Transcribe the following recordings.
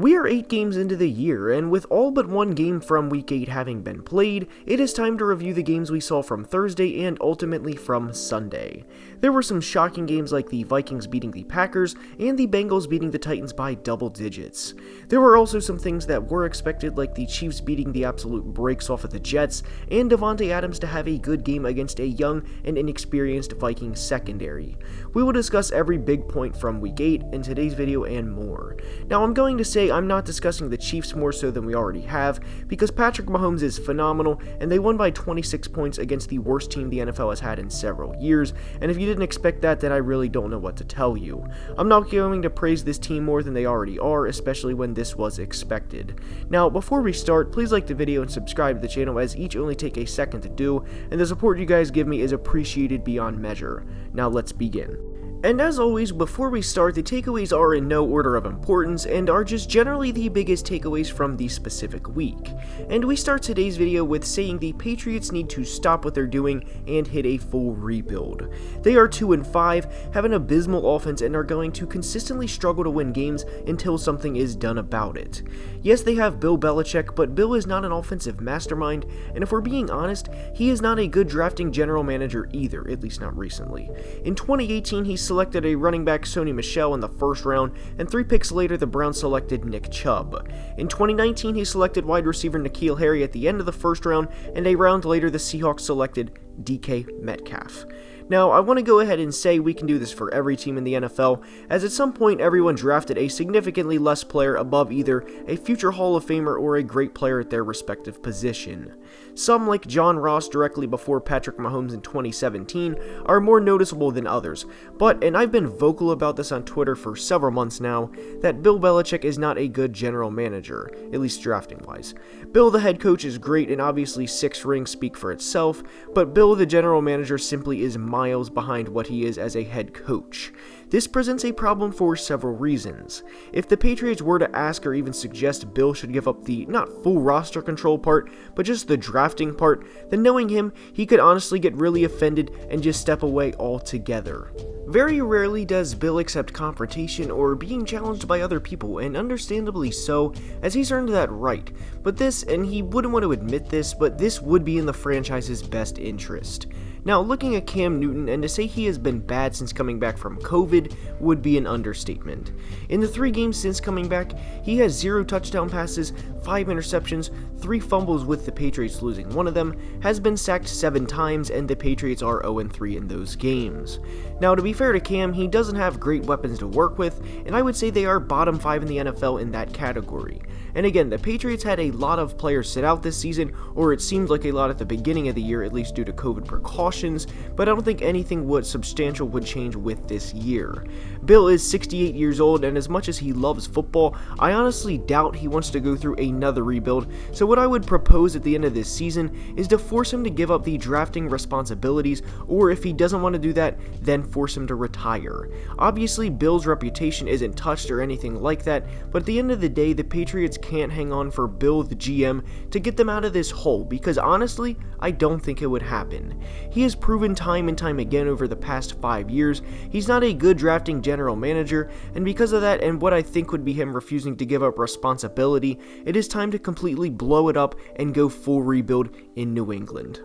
We are 8 games into the year, and with all but one game from Week 8 having been played, it is time to review the games we saw from Thursday and ultimately from Sunday. There were some shocking games like the Vikings beating the Packers and the Bengals beating the Titans by double digits. There were also some things that were expected like the Chiefs beating the absolute brakes off of the Jets and Davante Adams to have a good game against a young and inexperienced Vikings secondary. We will discuss every big point from Week 8 in today's video and more. Now I'm going to say I'm not discussing the Chiefs more so than we already have, because Patrick Mahomes is phenomenal, and they won by 26 points against the worst team the NFL has had in several years, and if you didn't expect that, then I really don't know what to tell you. I'm not going to praise this team more than they already are, especially when this was expected. Now, before we start, please like the video and subscribe to the channel, as each only take a second to do, and the support you guys give me is appreciated beyond measure. Now let's begin. And as always, before we start, the takeaways are in no order of importance and are just generally the biggest takeaways from the specific week. And we start today's video with saying the Patriots need to stop what they're doing and hit a full rebuild. They are 2-5, have an abysmal offense, and are going to consistently struggle to win games until something is done about it. Yes, they have Bill Belichick, but Bill is not an offensive mastermind, and if we're being honest, he is not a good drafting general manager either, at least not recently. In 2018, he selected a running back, Sony Michel, in the first round, and 3 picks later the Browns selected Nick Chubb. In 2019, he selected wide receiver N'Keal Harry at the end of the first round, and a round later the Seahawks selected DK Metcalf. Now, I want to go ahead and say we can do this for every team in the NFL, as at some point everyone drafted a significantly less player above either a future Hall of Famer or a great player at their respective position. Some, like John Ross directly before Patrick Mahomes in 2017, are more noticeable than others, but, and I've been vocal about this on Twitter for several months now, that Bill Belichick is not a good general manager, at least drafting-wise. Bill the head coach is great, and obviously 6 rings speak for itself, but Bill the general manager simply is miles behind what he is as a head coach. This presents a problem for several reasons. If the Patriots were to ask or even suggest Bill should give up the not full roster control part, but just the drafting part, then knowing him, he could honestly get really offended and just step away altogether. Very rarely does Bill accept confrontation or being challenged by other people, and understandably so, as he's earned that right. But this, and he wouldn't want to admit this, but this would be in the franchise's best interest. Now, looking at Cam Newton, and to say he has been bad since coming back from COVID would be an understatement. In the 3 games since coming back, he has 0 touchdown passes, 5 interceptions, 3 fumbles with the Patriots losing one of them, has been sacked 7 times, and the Patriots are 0-3 in those games. Now, to be fair to Cam, he doesn't have great weapons to work with, and I would say they are bottom 5 in the NFL in that category. And again, the Patriots had a lot of players sit out this season, or it seemed like a lot at the beginning of the year, at least due to COVID precautions, but I don't think anything substantial would change with this year. Bill is 68 years old, and as much as he loves football, I honestly doubt he wants to go through another rebuild, so what I would propose at the end of this season is to force him to give up the drafting responsibilities, or if he doesn't want to do that, then force him to retire. Obviously, Bill's reputation isn't touched or anything like that, but at the end of the day, the Patriots can't hang on for Bill the GM to get them out of this hole, because honestly, I don't think it would happen. He has proven time and time again over the past 5 years he's not a good drafting general manager, and because of that and what I think would be him refusing to give up responsibility, it is time to completely blow it up and go full rebuild in New England.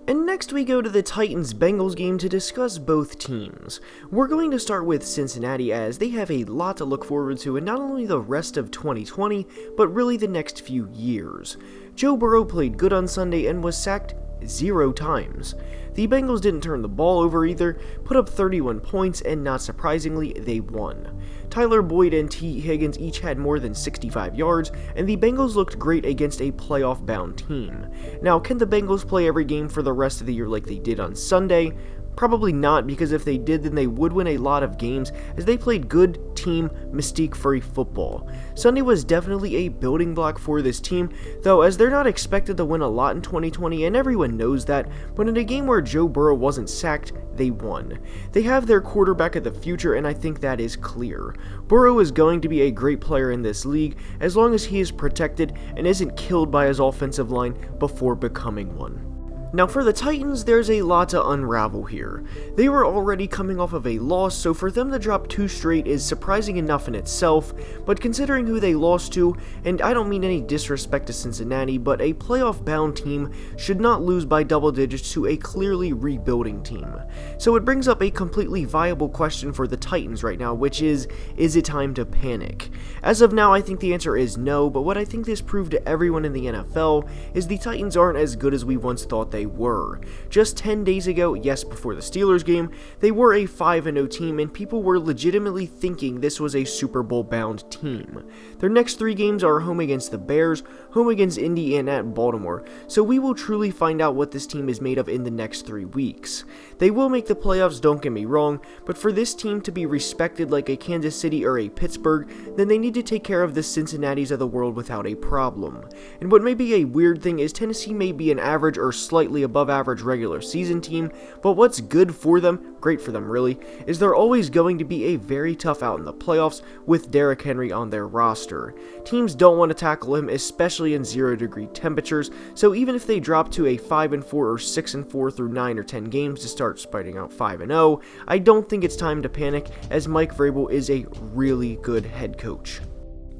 And next we go to the Titans-Bengals game to discuss both teams. We're going to start with Cincinnati, as they have a lot to look forward to in not only the rest of 2020, but really the next few years. Joe Burrow played good on Sunday and was sacked 0 times. The Bengals didn't turn the ball over either, put up 31 points, and not surprisingly, they won. Tyler Boyd and T. Higgins each had more than 65 yards, and the Bengals looked great against a playoff-bound team. Now, can the Bengals play every game for the rest of the year like they did on Sunday? Probably not, because if they did, then they would win a lot of games, as they played good team, mystique-free football. Sunday was definitely a building block for this team, though, as they're not expected to win a lot in 2020, and everyone knows that, but in a game where Joe Burrow wasn't sacked, they won. They have their quarterback of the future, and I think that is clear. Burrow is going to be a great player in this league, as long as he is protected and isn't killed by his offensive line before becoming one. Now for the Titans, there's a lot to unravel here. They were already coming off of a loss, so for them to drop 2 straight is surprising enough in itself, but considering who they lost to, and I don't mean any disrespect to Cincinnati, but a playoff-bound team should not lose by double digits to a clearly rebuilding team. So it brings up a completely viable question for the Titans right now, which is it time to panic? As of now, I think the answer is no, but what I think this proved to everyone in the NFL is the Titans aren't as good as we once thought they were. Just 10 days ago, yes, before the Steelers game, they were a 5-0 team, and people were legitimately thinking this was a Super Bowl bound team. Their next 3 games are home against the Bears, home against Indy, and at Baltimore, so we will truly find out what this team is made of in the next 3 weeks. They will make the playoffs, don't get me wrong, but for this team to be respected like a Kansas City or a Pittsburgh, then they need to take care of the Cincinnatis of the world without a problem. And what may be a weird thing is Tennessee may be an average or slightly above average regular season team, but what's good for them, great for them really, is they're always going to be a very tough out in the playoffs with Derrick Henry on their roster. Teams don't want to tackle him, especially in 0-degree temperatures, so even if they drop to a 5-4 or 6-4 through 9 or 10 games to start spiting out 5-0, I don't think it's time to panic, as Mike Vrabel is a really good head coach.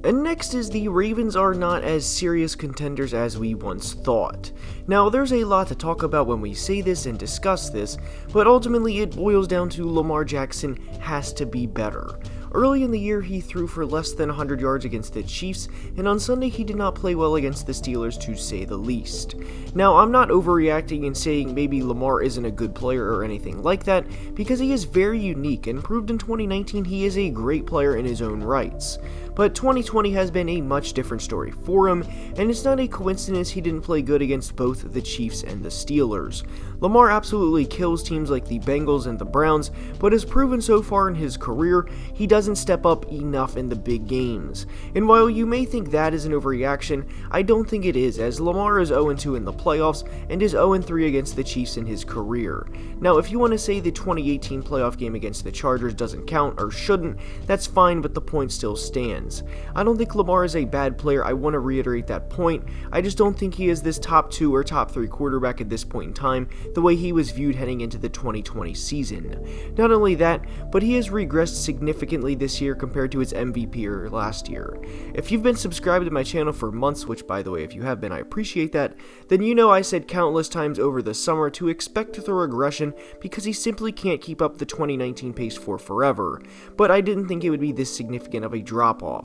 And next is the Ravens are not as serious contenders as we once thought. Now, there's a lot to talk about when we say this and discuss this, but ultimately it boils down to Lamar Jackson has to be better. Early in the year, he threw for less than 100 yards against the Chiefs, and on Sunday he did not play well against the Steelers, to say the least. Now, I'm not overreacting and saying maybe Lamar isn't a good player or anything like that, because he is very unique and proved in 2019 he is a great player in his own rights. But 2020 has been a much different story for him, and it's not a coincidence he didn't play good against both the Chiefs and the Steelers. Lamar absolutely kills teams like the Bengals and the Browns, but has proven so far in his career he doesn't step up enough in the big games. And while you may think that is an overreaction, I don't think it is, as Lamar is 0-2 in the playoffs and is 0-3 against the Chiefs in his career. Now, if you want to say the 2018 playoff game against the Chargers doesn't count or shouldn't, that's fine, but the point still stands. I don't think Lamar is a bad player, I want to reiterate that point. I just don't think he is this top 2 or top 3 quarterback at this point in time, the way he was viewed heading into the 2020 season. Not only that, but he has regressed significantly this year compared to his MVP year last year. If you've been subscribed to my channel for months, which by the way, if you have been, I appreciate that, then you know I said countless times over the summer to expect the regression because he simply can't keep up the 2019 pace for forever. But I didn't think it would be this significant of a drop-off.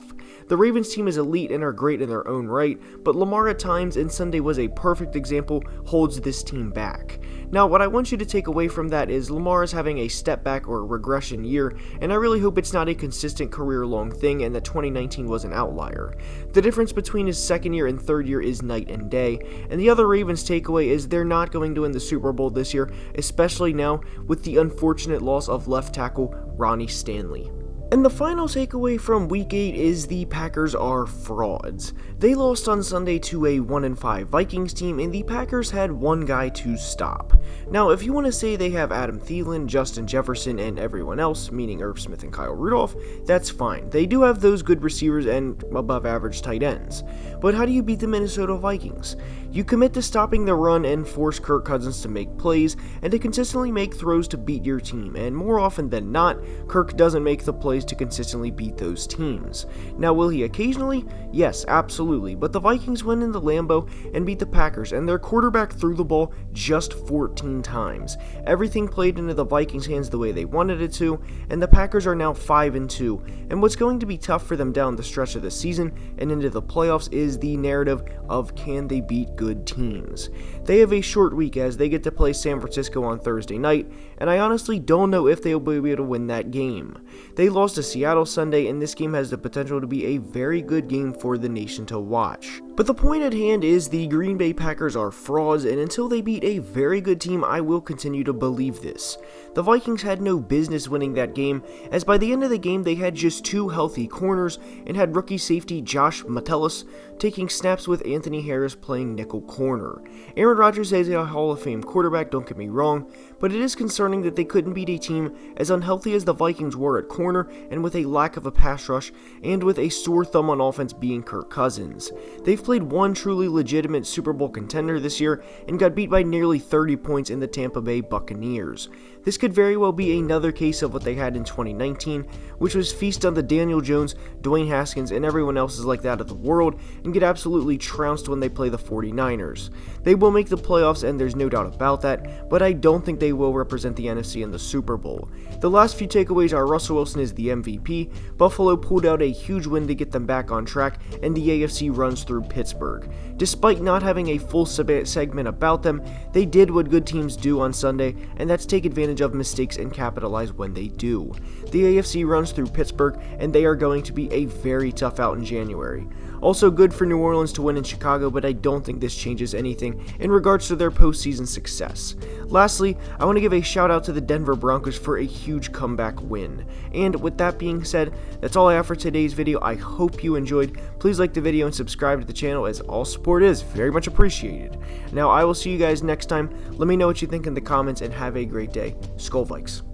The Ravens team is elite and are great in their own right, but Lamar at times, and Sunday was a perfect example, holds this team back. Now, what I want you to take away from that is Lamar is having a step back or regression year, and I really hope it's not a consistent career-long thing and that 2019 was an outlier. The difference between his second year and third year is night and day, and the other Ravens takeaway is they're not going to win the Super Bowl this year, especially now with the unfortunate loss of left tackle Ronnie Stanley. And the final takeaway from Week 8 is the Packers are frauds. They lost on Sunday to a 1-5 Vikings team, and the Packers had one guy to stop. Now, if you want to say they have Adam Thielen, Justin Jefferson, and everyone else, meaning Irv Smith and Kyle Rudolph, that's fine. They do have those good receivers and above-average tight ends. But how do you beat the Minnesota Vikings? You commit to stopping the run and force Kirk Cousins to make plays and to consistently make throws to beat your team, and more often than not, Kirk doesn't make the plays to consistently beat those teams. Now, will he occasionally? Yes, absolutely, but the Vikings went into Lambeau and beat the Packers, and their quarterback threw the ball just 14 times. Everything played into the Vikings' hands the way they wanted it to, and the Packers are now 5-2, and what's going to be tough for them down the stretch of the season and into the playoffs is the narrative of can they beat good teams. They have a short week as they get to play San Francisco on Thursday night, and I honestly don't know if they'll be able to win that game. They lost to Seattle Sunday, and this game has the potential to be a very good game for the nation to watch. But the point at hand is the Green Bay Packers are frauds, and until they beat a very good team, I will continue to believe this. The Vikings had no business winning that game, as by the end of the game they had just 2 healthy corners and had rookie safety Josh Metellus taking snaps with Anthony Harris playing nickel corner. Aaron Rodgers is a Hall of Fame quarterback, don't get me wrong, but it is concerning that they couldn't beat a team as unhealthy as the Vikings were at corner and with a lack of a pass rush and with a sore thumb on offense being Kirk Cousins. They've played one truly legitimate Super Bowl contender this year and got beat by nearly 30 points in the Tampa Bay Buccaneers. This could very well be another case of what they had in 2019, which was feast on the Daniel Jones, Dwayne Haskins, and everyone else's like that of the world and get absolutely trounced when they play the 49ers. They will make the playoffs and there's no doubt about that, but I don't think they will represent the NFC in the Super Bowl. The last few takeaways are Russell Wilson is the MVP, Buffalo pulled out a huge win to get them back on track, and the AFC runs through Pittsburgh. Despite not having a full segment about them, they did what good teams do on Sunday, and that's take advantage of mistakes and capitalize when they do. The AFC runs through Pittsburgh, and they are going to be a very tough out in January. Also good for New Orleans to win in Chicago, but I don't think this changes anything in regards to their postseason success. Lastly, I want to give a shout out to the Denver Broncos for a huge comeback win. And with that being said, that's all I have for today's video. I hope you enjoyed. Please like the video and subscribe to the channel, as all support is very much appreciated. Now I will see you guys next time. Let me know what you think in the comments and have a great day. Skol Vikes.